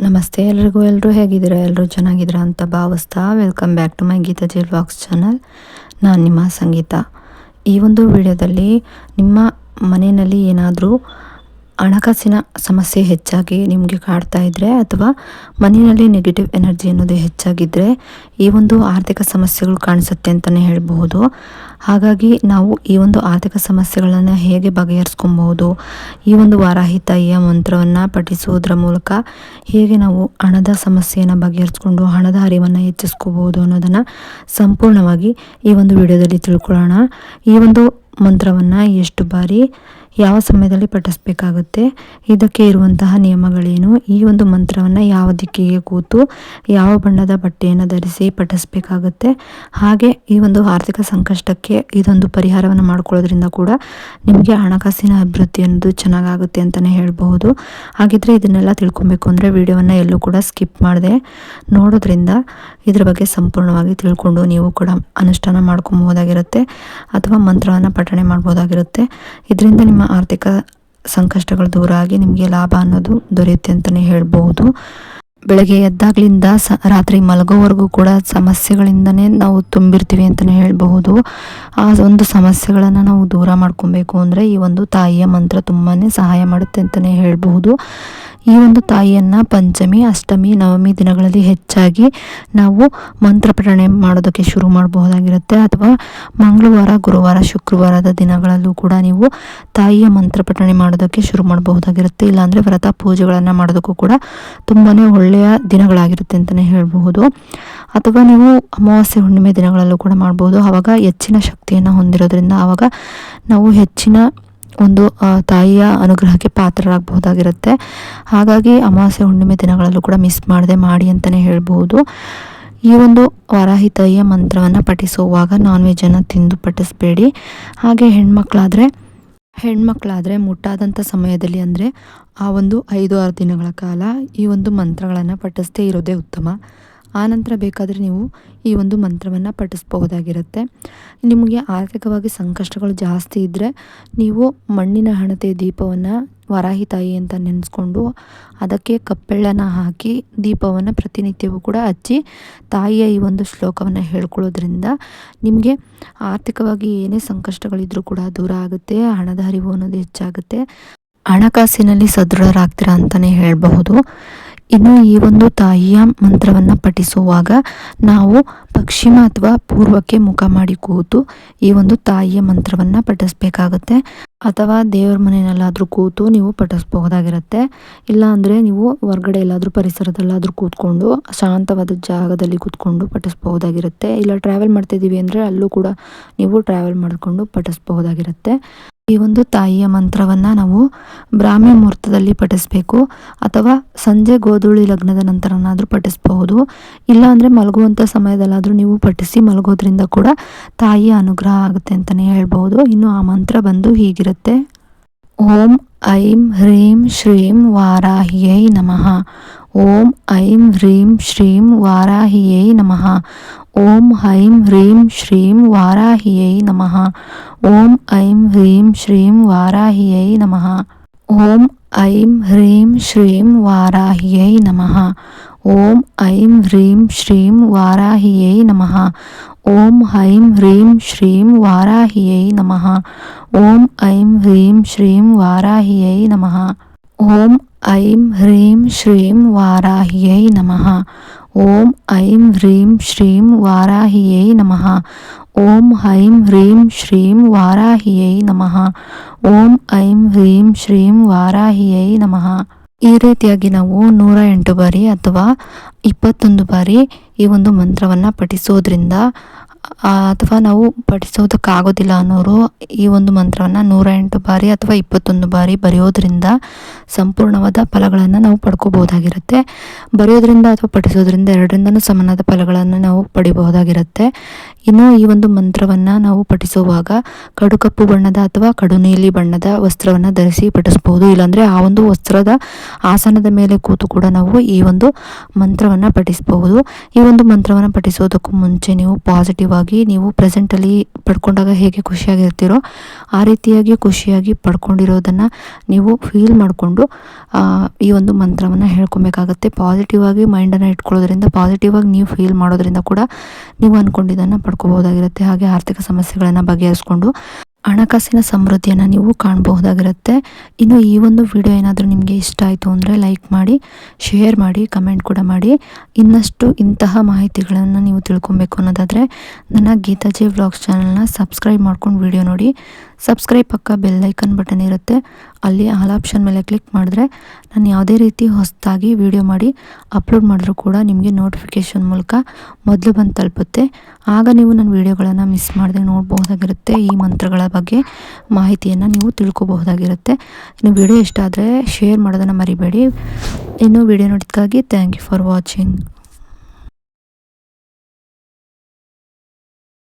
ನಮಸ್ತೆ ಎಲ್ಲರೂ ಹೇಗಿದ್ದೀರಾ? ಎಲ್ಲರೂ ಚೆನ್ನಾಗಿದ್ದೀರಾ ಅಂತ ಭಾವಿಸ್ತಾ welcome back to my Geeta ji vlogs channel. ನಾನು ನಿಮ್ಮ ಸಂಗೀತ. ಈ ಒಂದು ವಿಡಿಯೋದಲ್ಲಿ ನಿಮ್ಮ ಮನೆಯಲ್ಲಿ ಏನಾದರೂ ಹಣಕಾಸಿನ ಸಮಸ್ಯೆ ಹೆಚ್ಚಾಗಿ ನಿಮಗೆ ಕಾಡ್ತಾ ಇದ್ದರೆ ಅಥವಾ ಮನೆಯಲ್ಲಿ ನೆಗೆಟಿವ್ ಎನರ್ಜಿ ಅನ್ನೋದು ಹೆಚ್ಚಾಗಿದ್ದರೆ ಈ ಒಂದು ಆರ್ಥಿಕ ಸಮಸ್ಯೆಗಳು ಕಾಣಿಸುತ್ತೆ ಅಂತಲೇ ಹೇಳ್ಬಹುದು. ಹಾಗಾಗಿ ನಾವು ಈ ಒಂದು ಆರ್ಥಿಕ ಸಮಸ್ಯೆಗಳನ್ನು ಹೇಗೆ ಬಗೆಹರಿಸ್ಕೊಬಹುದು, ಈ ಒಂದು ವಾರಾಹಿ ತಾಯಿಯ ಮಂತ್ರವನ್ನು ಪಠಿಸುವುದರ ಮೂಲಕ ಹೇಗೆ ನಾವು ಹಣದ ಸಮಸ್ಯೆಯನ್ನು ಬಗೆಹರಿಸ್ಕೊಂಡು ಹಣದ ಹರಿವನ್ನು ಹೆಚ್ಚಿಸ್ಕೋಬಹುದು ಅನ್ನೋದನ್ನು ಸಂಪೂರ್ಣವಾಗಿ ಈ ಒಂದು ವಿಡಿಯೋದಲ್ಲಿ ತಿಳ್ಕೊಳ್ಳೋಣ. ಈ ಒಂದು ಮಂತ್ರವನ್ನು ಎಷ್ಟು ಬಾರಿ ಯಾವ ಸಮಯದಲ್ಲಿ ಪಠಿಸಬೇಕಾಗುತ್ತೆ, ಇದಕ್ಕೆ ಇರುವಂತಹ ನಿಯಮಗಳೇನು, ಈ ಒಂದು ಮಂತ್ರವನ್ನು ಯಾವ ದಿಕ್ಕಿಗೆ ಕೂತು ಯಾವ ಬಣ್ಣದ ಬಟ್ಟೆಯನ್ನು ಧರಿಸಿ ಪಠಿಸಬೇಕಾಗುತ್ತೆ, ಹಾಗೆ ಈ ಒಂದು ಆರ್ಥಿಕ ಸಂಕಷ್ಟಕ್ಕೆ ಇದೊಂದು ಪರಿಹಾರವನ್ನು ಮಾಡ್ಕೊಳ್ಳೋದ್ರಿಂದ ಕೂಡ ನಿಮಗೆ ಹಣಕಾಸಿನ ಅಭಿವೃದ್ಧಿ ಅನ್ನೋದು ಚೆನ್ನಾಗಾಗುತ್ತೆ ಅಂತಲೇ ಹೇಳ್ಬಹುದು. ಹಾಗಿದ್ರೆ ಇದನ್ನೆಲ್ಲ ತಿಳ್ಕೊಬೇಕು ಅಂದರೆ ವಿಡಿಯೋವನ್ನು ಎಲ್ಲೂ ಕೂಡ ಸ್ಕಿಪ್ ಮಾಡದೆ ನೋಡೋದ್ರಿಂದ ಇದರ ಬಗ್ಗೆ ಸಂಪೂರ್ಣವಾಗಿ ತಿಳ್ಕೊಂಡು ನೀವು ಕೂಡ ಅನುಷ್ಠಾನ ಮಾಡ್ಕೊಬೋದಾಗಿರುತ್ತೆ ಅಥವಾ ಮಂತ್ರವನ್ನು ಪಠಣೆ ಮಾಡ್ಬೋದಾಗಿರುತ್ತೆ. ಇದರಿಂದ ನಿಮ್ಮ ಆರ್ಥಿಕ ಸಂಕಷ್ಟಗಳು ದೂರ ಆಗಿ ನಿಮಗೆ ಲಾಭ ಅನ್ನೋದು ದೊರೆಯುತ್ತೆ ಅಂತಲೇ ಹೇಳ್ಬಹುದು. ಬೆಳಗ್ಗೆ ಎದ್ದಾಗ್ಲಿಂದ ರಾತ್ರಿ ಮಲಗೋವರೆಗೂ ಕೂಡ ಸಮಸ್ಯೆಗಳಿಂದನೇ ನಾವು ತುಂಬಿರ್ತೀವಿ ಅಂತಲೇ ಹೇಳ್ಬಹುದು. ಆ ಒಂದು ಸಮಸ್ಯೆಗಳನ್ನು ನಾವು ದೂರ ಮಾಡ್ಕೊಬೇಕು ಅಂದರೆ ಈ ಒಂದು ತಾಯಿಯ ಮಂತ್ರ ತುಂಬಾ ಸಹಾಯ ಮಾಡುತ್ತೆ ಅಂತಲೇ ಹೇಳ್ಬಹುದು. ಈ ಒಂದು ತಾಯಿಯನ್ನು ಪಂಚಮಿ, ಅಷ್ಟಮಿ, ನವಮಿ ದಿನಗಳಲ್ಲಿ ಹೆಚ್ಚಾಗಿ ನಾವು ಮಂತ್ರ ಪಠಣೆ ಮಾಡೋದಕ್ಕೆ ಶುರು ಮಾಡಬಹುದಾಗಿರುತ್ತೆ. ಅಥವಾ ಮಂಗಳವಾರ, ಗುರುವಾರ, ಶುಕ್ರವಾರದ ದಿನಗಳಲ್ಲೂ ಕೂಡ ನೀವು ತಾಯಿಯ ಮಂತ್ರ ಪಠಣೆ ಮಾಡೋದಕ್ಕೆ ಶುರು ಮಾಡಬಹುದಾಗಿರುತ್ತೆ. ಇಲ್ಲಾಂದರೆ ವ್ರತ ಪೂಜೆಗಳನ್ನು ಮಾಡೋದಕ್ಕೂ ಕೂಡ ತುಂಬಾ ಒಳ್ಳೆಯ ದಿನಗಳಾಗಿರುತ್ತೆ ಅಂತಲೇ ಹೇಳ್ಬಹುದು. ಅಥವಾ ನೀವು ಅಮಾವಾಸ್ಯೆ, ಹುಣ್ಣಿಮೆ ದಿನಗಳಲ್ಲೂ ಕೂಡ ಮಾಡ್ಬೋದು. ಆವಾಗ ಹೆಚ್ಚಿನ ಶಕ್ತಿಯನ್ನು ಹೊಂದಿರೋದ್ರಿಂದ ಆವಾಗ ನಾವು ಹೆಚ್ಚಿನ ಒಂದು ತಾಯಿಯ ಅನುಗ್ರಹಕ್ಕೆ ಪಾತ್ರರಾಗಬಹುದಾಗಿರುತ್ತೆ. ಹಾಗಾಗಿ ಅಮಾವಾಸ್ಯೆ, ಹುಣ್ಣಿಮೆ ದಿನಗಳಲ್ಲೂ ಕೂಡ ಮಿಸ್ ಮಾಡದೆ ಮಾಡಿ ಅಂತಲೇ ಹೇಳ್ಬೋದು. ಈ ಒಂದು ವಾರಾಹಿ ತಾಯಿಯ ಮಂತ್ರವನ್ನು ಪಠಿಸುವಾಗ ನಾನ್ ವೆಜ್ಜನ್ನು ತಿಂದು ಪಠಿಸಬೇಡಿ. ಹಾಗೆ ಹೆಣ್ಮಕ್ಳಾದರೆ ಮುಟ್ಟಾದಂಥ ಸಮಯದಲ್ಲಿ ಅಂದರೆ ಆ ಒಂದು 5-6 ದಿನಗಳ ಕಾಲ ಈ ಒಂದು ಮಂತ್ರಗಳನ್ನು ಪಠಿಸದೇ ಇರೋದೇ ಉತ್ತಮ. ಆನಂತರ ಬೇಕಾದರೆ ನೀವು ಈ ಒಂದು ಮಂತ್ರವನ್ನು ಪಠಿಸಬಹುದಾಗಿರುತ್ತೆ. ನಿಮಗೆ ಆರ್ಥಿಕವಾಗಿ ಸಂಕಷ್ಟಗಳು ಜಾಸ್ತಿ ಇದ್ದರೆ ನೀವು ಮಣ್ಣಿನ ಹಣತೆ ದೀಪವನ್ನು ವಾರಾಹಿ ತಾಯಿ ಅಂತ ನೆನೆಸ್ಕೊಂಡು ಅದಕ್ಕೆ ಕಪ್ಪೆಳ್ಳನ ಹಾಕಿ ದೀಪವನ್ನು ಪ್ರತಿನಿತ್ಯವೂ ಕೂಡ ಹಚ್ಚಿ ತಾಯಿಯ ಈ ಒಂದು ಶ್ಲೋಕವನ್ನು ಹೇಳ್ಕೊಳ್ಳೋದ್ರಿಂದ ನಿಮಗೆ ಆರ್ಥಿಕವಾಗಿ ಏನೇ ಸಂಕಷ್ಟಗಳಿದ್ರೂ ಕೂಡ ದೂರ ಆಗುತ್ತೆ, ಹಣದ ಹರಿವು ಅನ್ನೋದು ಹೆಚ್ಚಾಗುತ್ತೆ, ಹಣಕಾಸಿನಲ್ಲಿ ಸದೃಢರಾಗ್ತೀರಾ ಅಂತಲೇ ಹೇಳಬಹುದು. ಇನ್ನು ಈ ಒಂದು ತಾಯಿಯ ಮಂತ್ರವನ್ನು ಪಠಿಸುವಾಗ ನಾವು ಪಶ್ಚಿಮ ಅಥವಾ ಪೂರ್ವಕ್ಕೆ ಮುಖ ಮಾಡಿ ಕೂತು ಈ ಒಂದು ತಾಯಿಯ ಮಂತ್ರವನ್ನು ಪಠಿಸಬೇಕಾಗುತ್ತೆ. ಅಥವಾ ದೇವರ ಮನೆಯಲ್ಲಾದರೂ ಕೂತು ನೀವು ಪಠಿಸಬಹುದಾಗಿರುತ್ತೆ. ಇಲ್ಲ ಅಂದರೆ ನೀವು ಹೊರಗಡೆ ಎಲ್ಲಾದರೂ ಪರಿಸರದಲ್ಲಾದರೂ ಕೂತ್ಕೊಂಡು ಶಾಂತವಾದ ಜಾಗದಲ್ಲಿ ಕೂತ್ಕೊಂಡು ಪಠಿಸಬಹುದಾಗಿರುತ್ತೆ. ಇಲ್ಲ ಟ್ರಾವೆಲ್ ಮಾಡ್ತಿದ್ದೀವಿ ಅಂದರೆ ಅಲ್ಲೂ ಕೂಡ ನೀವು ಟ್ರಾವೆಲ್ ಮಾಡಿಕೊಂಡು ಪಠಿಸಬಹುದಾಗಿರುತ್ತೆ. ಈ ಒಂದು ತಾಯಿಯ ಮಂತ್ರವನ್ನು ನಾವು ಬ್ರಾಹ್ಮಿ ಮುಹೂರ್ತದಲ್ಲಿ ಪಠಿಸಬೇಕು. ಅಥವಾ ಸಂಜೆ ಗೋಧೂಳಿ ಲಗ್ನದ ನಂತರನಾದರೂ ಪಠಿಸಬಹುದು. ಇಲ್ಲ ಅಂದರೆ ಮಲಗುವಂಥ ಸಮಯದಲ್ಲಾದರೂ ನೀವು ಪಠಿಸಿ ಮಲಗೋದ್ರಿಂದ ಕೂಡ ತಾಯಿಯ ಅನುಗ್ರಹ ಆಗುತ್ತೆ ಅಂತಲೇ ಹೇಳ್ಬಹುದು. ಇನ್ನು ಆ ಮಂತ್ರ ಬಂದು ಹೀಗಿರುತ್ತೆ: ಓಂ ಐಂ ಹ್ರೀಂ ಶ್ರೀಂ ವಾರಾಹಿಯೈ ನಮಃ. ಓಂ ಐಂ ಹ್ರೀಂ ಶ್ರೀಂ ವಾರಾಹಿಯೈ ನಮಃ. ಓಂ ಐಂ ಹ್ರೀಂ ಶ್ರೀಂ ವಾರಾಹಿಯೈ ನಮಃ. ಓಂ ಐಂ ಹ್ರೀಂ ಶ್ರೀಂ ವಾರಾಹಿಯೈ ನಮಃ. ಓಂ ಐಂ ಹ್ರೀಂ ಶ್ರೀಂ ವಾರಾಹಿಯೈ ನಮಃ. ಓಂ ಐಂ ಹ್ರೀಂ ಶ್ರೀಂ ವಾರಾಹಿಯೈ ನಮಃ. ಓಂ ಐಂ ಹ್ರೀಂ ಶ್ರೀಂ ವಾರಾಹಿಯೈ ನಮಃ. ಓಂ ಐಂ ಹ್ರೀಂ ಶ್ರೀಂ ವಾರಾಹಿಯೈ ನಮಃ. ಓಂ ಐಂ ಹ್ರೀಂ ಶ್ರೀಂ ವಾರಾಹಿಯೈ ನಮಃ. ಓಂ ಐಂ ಹ್ರೀಂ ಶ್ರೀಂ ವಾರಾಹಿಯೈ ನಮಃ. ಓಂ ಐಂ ಹ್ರೀಂ ಶ್ರೀಂ ವಾರಾಹಿಯೈ ನಮಃ. ಓಂ ಐಂ ಹ್ರೀಂ ಶ್ರೀಂ ವಾರಾಹಿಯೈ ನಮಃ. ಈ ರೀತಿಯಾಗಿ ನಾವು 108 ಬಾರಿ ಅಥವಾ 21 ಬಾರಿ ಈ ಒಂದು ಮಂತ್ರವನ್ನು ಪಠಿಸೋದ್ರಿಂದ ಅಥವಾ ನಾವು ಪಠಿಸೋದಕ್ಕಾಗೋದಿಲ್ಲ ಅನ್ನೋರು ಈ ಒಂದು ಮಂತ್ರವನ್ನು 108 ಬಾರಿ ಅಥವಾ 21 ಬಾರಿ ಬರೆಯೋದ್ರಿಂದ ಸಂಪೂರ್ಣವಾದ ಫಲಗಳನ್ನು ನಾವು ಪಡ್ಕೋಬಹುದಾಗಿರುತ್ತೆ. ಬರೆಯೋದ್ರಿಂದ ಅಥವಾ ಪಠಿಸೋದ್ರಿಂದ ಎರಡರಿಂದನೂ ಸಮನಾದ ಫಲಗಳನ್ನು ನಾವು ಪಡಿಬಹುದಾಗಿರುತ್ತೆ. ಇನ್ನು ಈ ಒಂದು ಮಂತ್ರವನ್ನು ನಾವು ಪಠಿಸುವಾಗ ಕಡು ಕಪ್ಪು ಬಣ್ಣದ ಅಥವಾ ಕಡು ನೀಲಿ ಬಣ್ಣದ ವಸ್ತ್ರವನ್ನು ಧರಿಸಿ ಪಠಿಸಬಹುದು. ಇಲ್ಲಾಂದರೆ ಆ ಒಂದು ವಸ್ತ್ರದ ಆಸನದ ಮೇಲೆ ಕೂತು ಕೂಡ ನಾವು ಈ ಒಂದು ಮಂತ್ರವನ್ನು ಪಠಿಸಬಹುದು. ಈ ಒಂದು ಮಂತ್ರವನ್ನು ಪಠಿಸೋದಕ್ಕೂ ಮುಂಚೆ ನೀವು ಪಾಸಿಟಿವ್ ಪಾಸಿಟಿವ್ ನೀವು ಪ್ರೆಸೆಂಟಲ್ಲಿ ಪಡ್ಕೊಂಡಾಗ ಹೇಗೆ ಖುಷಿಯಾಗಿರ್ತೀರೋ ಆ ರೀತಿಯಾಗಿ ಖುಷಿಯಾಗಿ ಪಡ್ಕೊಂಡಿರೋದನ್ನು ನೀವು ಫೀಲ್ ಮಾಡಿಕೊಂಡು ಈ ಒಂದು ಮಂತ್ರವನ್ನು ಹೇಳ್ಕೊಬೇಕಾಗತ್ತೆ. ಪಾಸಿಟಿವ್ ಆಗಿ ಮೈಂಡನ್ನು ಇಟ್ಕೊಳ್ಳೋದ್ರಿಂದ, ಪಾಸಿಟಿವ್ ಆಗಿ ನೀವು ಫೀಲ್ ಮಾಡೋದ್ರಿಂದ ಕೂಡ ನೀವು ಅಂದ್ಕೊಂಡಿದ್ದನ್ನು ಪಡ್ಕೋಬಹುದಾಗಿರುತ್ತೆ. ಹಾಗೆ ಆರ್ಥಿಕ ಸಮಸ್ಯೆಗಳನ್ನು ಬಗೆಹರಿಸ್ಕೊಂಡು ಹಣಕಾಸಿನ ಸಮೃದ್ಧಿಯನ್ನು ನೀವು ಕಾಣಬಹುದಾಗಿರುತ್ತೆ. ಇನ್ನು ಈ ಒಂದು ವಿಡಿಯೋ ಏನಾದರೂ ನಿಮಗೆ ಇಷ್ಟ ಆಯಿತು ಅಂದರೆ ಲೈಕ್ ಮಾಡಿ, ಶೇರ್ ಮಾಡಿ, ಕಮೆಂಟ್ ಕೂಡ ಮಾಡಿ. ಇನ್ನಷ್ಟು ಇಂತಹ ಮಾಹಿತಿಗಳನ್ನು ನೀವು ತಿಳ್ಕೊಬೇಕು ಅನ್ನೋದಾದರೆ ನನ್ನ ಗೀತಾಜಿ ವ್ಲಾಗ್ಸ್ ಚಾನಲ್ನ ಸಬ್ಸ್ಕ್ರೈಬ್ ಮಾಡ್ಕೊಂಡು ವಿಡಿಯೋ ನೋಡಿ. ಸಬ್ಸ್ಕ್ರೈಬ್ ಪಕ್ಕ ಬೆಲ್ ಐಕನ್ ಬಟನ್ ಇರುತ್ತೆ, ಅಲ್ಲಿ ಆಲ್ ಆಪ್ಷನ್ ಮೇಲೆ ಕ್ಲಿಕ್ ಮಾಡಿದ್ರೆ ನಾನು ಯಾವುದೇ ರೀತಿ ಹೊಸದಾಗಿ ವಿಡಿಯೋ ಮಾಡಿ ಅಪ್ಲೋಡ್ ಮಾಡಿದ್ರೂ ಕೂಡ ನಿಮಗೆ ನೋಟಿಫಿಕೇಷನ್ ಮೂಲಕ ಮೊದಲು ಬಂದು ತಲುಪುತ್ತೆ. ಆಗ ನೀವು ನನ್ನ ವಿಡಿಯೋಗಳನ್ನು ಮಿಸ್ ಮಾಡದೆ ನೋಡ್ಬೋದಾಗಿರುತ್ತೆ. ಈ ಮಂತ್ರಗಳ ಬಗ್ಗೆ ಮಾಹಿತಿಯನ್ನು ನೀವು ತಿಳ್ಕೊಬಹುದಾಗಿರುತ್ತೆ. ಇನ್ನು ವಿಡಿಯೋ ಇಷ್ಟ ಆದರೆ ಶೇರ್ ಮಾಡೋದನ್ನು ಮರಿಬೇಡಿ. ಇನ್ನು ವಿಡಿಯೋ ನೋಡಿದ್ದಕ್ಕಾಗಿ ಥ್ಯಾಂಕ್ ಯು ಫಾರ್ ವಾಚಿಂಗ್.